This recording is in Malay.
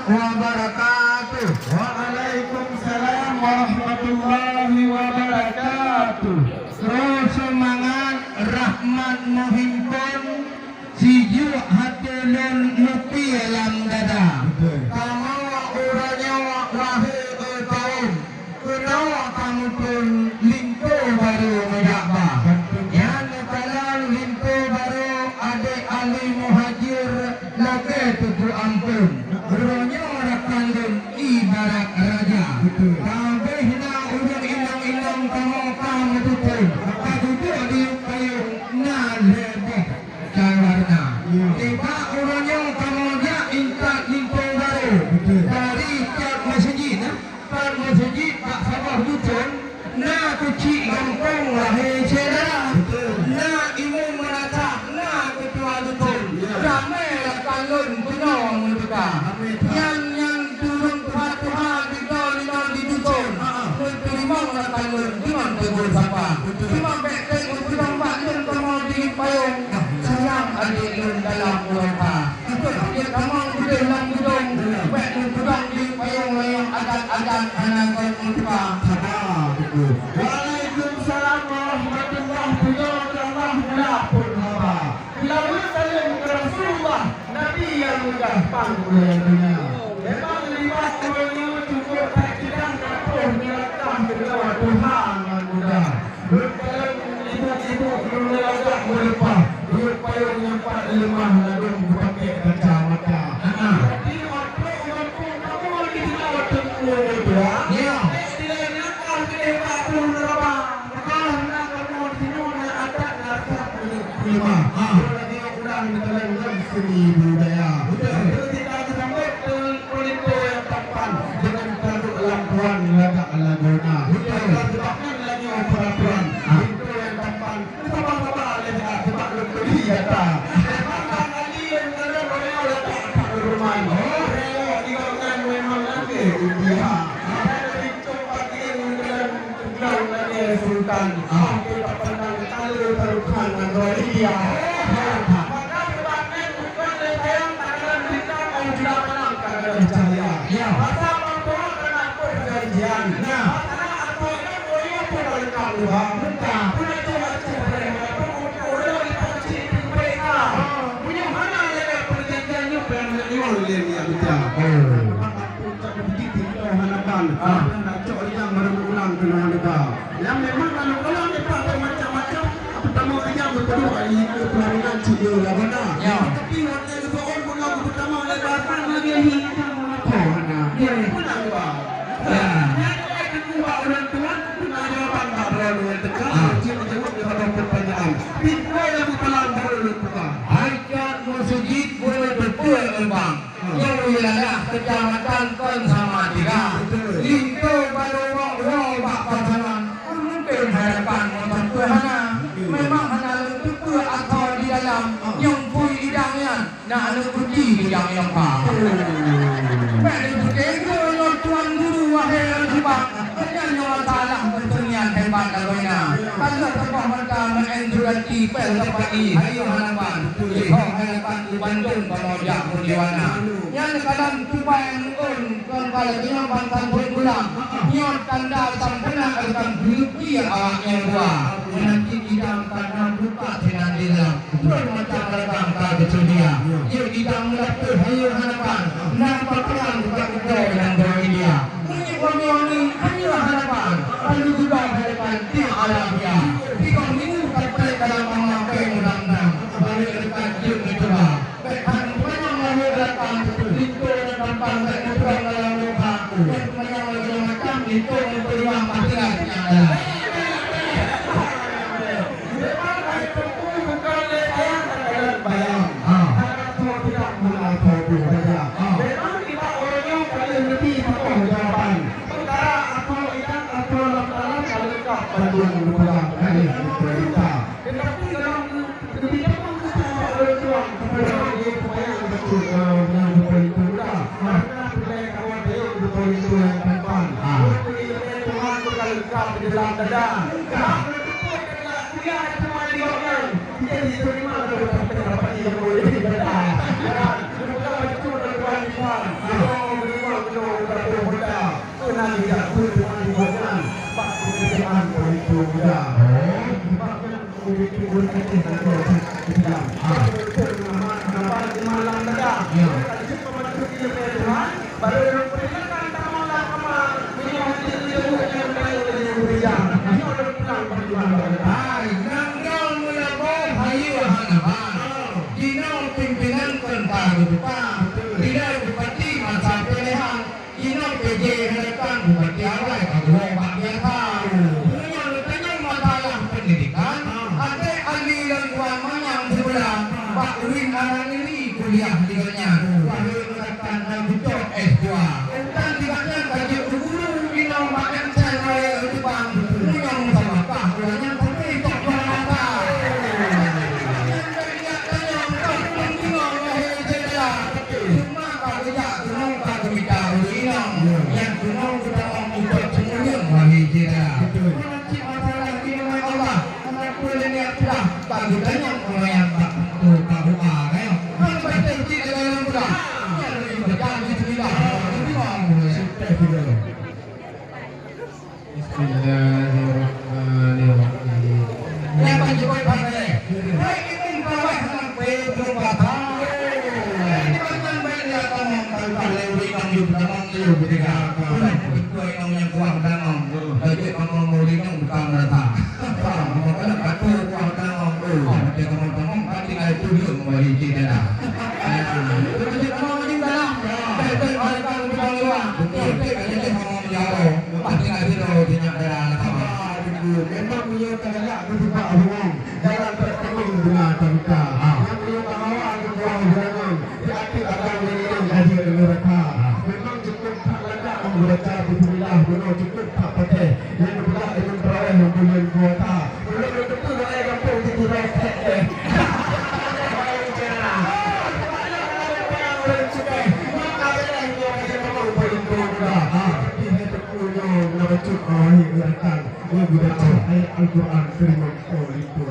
wabarakatuh. Waalaikumsalam warahmatullahi wabarakatuh. Terus semangat rahmat muhimpun siju hatulun nupi alam dada. Kamu uranya wahai tahun kenawa kamu pun lintu baru menjaba. Yang kalau lintu baru adik ahli muhajir lagi tutu ampun. Uranya orang kandung ibarat raja. Kabeh na urang inang-inang kamu tutu. Kadudu di payung na lebih cawarna. Tiba urangnya kamu dia intak lintu baru. Dari tiap masjid kan masjid tak sabar dutun. Na kuci gampang wahai saudara. Na imam menata na ketua dutun. Ramai kalun penuh mereka. Yang turun Tuhan di dutun. Terima kalun iman tegur sapa. Terima bekel untuk bakun kamu di payung. Sayang adik lun dalam urapa. Dia kamu di dalam gedung. Bekun pedang di payung yang adat-adat anak urapa. Waalaikumsalam warahmatullahi wabarakatuh. Lalu salam ke Rasulullah, Nabi yang mudah panggilan dunia. Memang lima kurangnya cukup tak sedang kapur melatah kedua Tuhan yang mudah. Berkalang ibu-ibu melatah melepah. Berpayung yang pak lemah lalu pakai kacamata. Jadi waktu kamu lagi tidak waktu muda. Ya. Tidak nakal kedua pun berapa. Nakal kamu di sini ada nakal lima. Seni budaya. Ketika disambut kulito yang tampan dengan kandung lampuan lagak laguna. Sebabkan lagi peraturan kulito yang tampan. Sama-sama lagi sebab lebih data. Sebabkan lagi yang ada oleh lagak rumah. Oh, digaungkan memang lagi India. Ada kulito pagi yang sedang lagi sultan. Kita pernah kalau taruhan dengan India. Ya. Masa membawa anak perjanjian. Nah, anak aku ini boleh pulang kampung. Bentar. Punya cuma mereka. Punya dikunci mereka. Punya mana lepas perjanjiannya pengen lihat dia. Puncak bukti tidak hanapan. Nak cok yang berulang kena kita. Yang memang kalau kita macam-macam. Pertama kali berdoa itu pelarian cium lah benar. Tapi waktu itu orang pulang pertama lebaran lagi ini. Ya, pulang bang. Ya. Yang kedua orang tua punya jawaban tak berlalu tekan. Jawab jawab pertanyaan. Kita yang pulang baru pulang. Hajat masjid boleh berpulang bang. Yang wilayah kecamatan Kon sama tiga. Lintu baru wak pasangan. Mungkin harapan untuk Tuhan. Memang anak itu atau di dalam yang pui idangnya. Nak anak uji bidang yang pak. Tuan guru wahai al-jibah. Kenapa salah bertunian hebat kalaunya. Kalau tempat mereka menentukan tipel tempat ini. Ayo harapan. Kau harapan di Bandung kalau dia berdiwana. Yang kadang cuba yang un. Kalau dia bangkan berpulang. Nyot tanda sampena akan bukti awaknya dua. Nanti tidak akan buka dengan dia. Bermacam rekam kata dia. Ia tidak melakukan hayo harapan. Nampak perang buka-buka dengan dia. Ini wangi-wangi hanyalah harapan. Lalu juga harapan tidak ada dia. Tiga minggu sampai dalam memakai undang-undang. Balik dekat jam itu lah. Bekan banyak lalu datang. Itu dan tampang dan kurang dalam luka. Dan banyak lagi macam itu untuk ruang panggilan yang ada. mana tidak berhubungan dengan Pak Kementerian itu ya. Memiliki berkaitan dengan tidak. Kenapa di Malang ada? Tadi pembantu di Tuhan baru berikan tamalah kama minyak yang berikan. Ini orang pulang bagaimana? Hai, nanggal mulabo hayu hanaban. Dino pimpinan tentang kita. Tidak bupati masa pilihan. Dino PJ hadapan bupati awal kalau bagian tahu. Tanya masalah pendidikan. Ada aliran ulama yang sebelah Pak Win Arang ini kuliah diganya. Wahyu mengatakan Nabucok S2. Dan tiganya gaji guru Dino makan saya Jepang. Yang sama kah kulanya tapi tak berapa. Cuma kalau ya kunong kalau kita ulinang yang kunong kita mau ikut semuanya wahai jeda. Nanti masalah ini Allah anak kuliah ni apa? Tak gudanya orang yang tak tahu tahu kan? Kan baca cerita dalam bulan. Yang lebih berjalan di sini lah. Ini mau kita video. Bismillahirrahmanirrahim. Yang panjang panjang. Baik itu bawah sang Pedro kata. Ini macam banyak kamu kalau lewat kamu berang lewat bertiga. Kau yang kuat dangang. Jadi kamu mau lihat bukan rata. Kamu kalau kata kuat dangang. Jadi kamu pasti itu dia memberi cerita. Jadi kamu juga lah. Jadi orang kamu bilang luar. Jadi kamu menjauh. Pasti ada dia dalam. Memang punya kayak berupa ruang dalam pertemuan dengan kita. Yang punya kawan ruang dengan hati akan menjadi hadir mereka. Memang cukup tak layak membaca bismillah dulu cukup tak patah. Yang pula ingin beroleh mempunyai kuota. Belum tentu oleh kampung di Reset. Al-Quran firman Allah itu